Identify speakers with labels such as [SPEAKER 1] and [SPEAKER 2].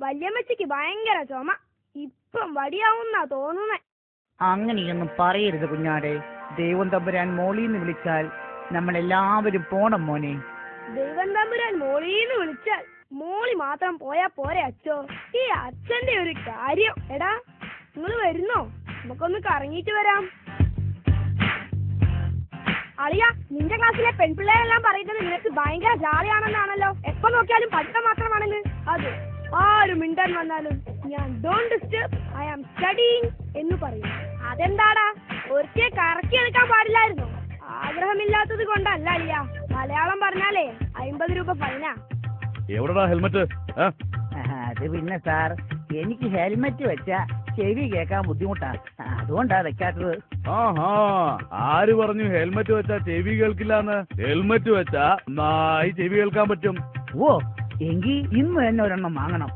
[SPEAKER 1] വല്യമ്മച്ചിക്ക് ഭയങ്കര ചുമ. ഇപ്പം വടിയാവുന്നാ തോന്നുന്നേ.
[SPEAKER 2] അങ്ങനെയൊന്നും പറയരുത് കുഞ്ഞാടെ. ദൈവം തമ്പുരാൻ മോളിന്ന് വിളിച്ചാൽ നമ്മളെല്ലാവരും പോണം മോനെ.
[SPEAKER 1] ദൈവം തമ്പുരാൻ മോളീന്ന് വിളിച്ചാൽ മോളി മാത്രം പോയാ പോരെ അച്ഛോ? ഈ അച്ഛന്റെ ഒരു കാര്യം. എടാ, നിങ്ങൾ വരുന്നോ? നമുക്കൊന്ന് കറങ്ങിയിട്ട് വരാം. അളിയ, നിന്റെ ക്ലാസ്സിലെ പെൺപിള്ളേരെല്ലാം പറയുന്നത് നിനക്ക് ഭയങ്കര ജാളിയാണെന്നാണല്ലോ. എപ്പോ നോക്കിയാലും പഠിത്തം മാത്രമാണെന്ന്. അത് ആരും മിണ്ടാൻ വന്നാലും ഞാൻ don't disturb, I am studying എന്ന് പറയും. അതെന്താടാ, ഒരിക്കൽ കറക്കിയെടുക്കാൻ പാടില്ലായിരുന്നു? ആഗ്രഹമില്ലാത്തത് കൊണ്ടല്ല അളിയ. മലയാളം പറഞ്ഞാലേ 50 രൂപ ഫൈനാ.
[SPEAKER 3] എവിടെടാ ഹെൽമെറ്റ്?
[SPEAKER 2] അത് പിന്നെ സാർ, എനിക്ക് ഹെൽമെറ്റ് വെച്ചാ ചെവി കേൾക്കാൻ ബുദ്ധിമുട്ടാ, അതുകൊണ്ടാ വെക്കാത്തത്.
[SPEAKER 3] ആഹാ, ആര് പറഞ്ഞു ഹെൽമെറ്റ് വെച്ചാ ചെവി കേൾക്കില്ലാന്ന്? ഹെൽമെറ്റ് വെച്ചാ നന്നായി ചെവി കേൾക്കാൻ പറ്റും.
[SPEAKER 2] ഓ, എങ്കിൽ ഇന്ന് തന്നെ ഒരെണ്ണം വാങ്ങണം.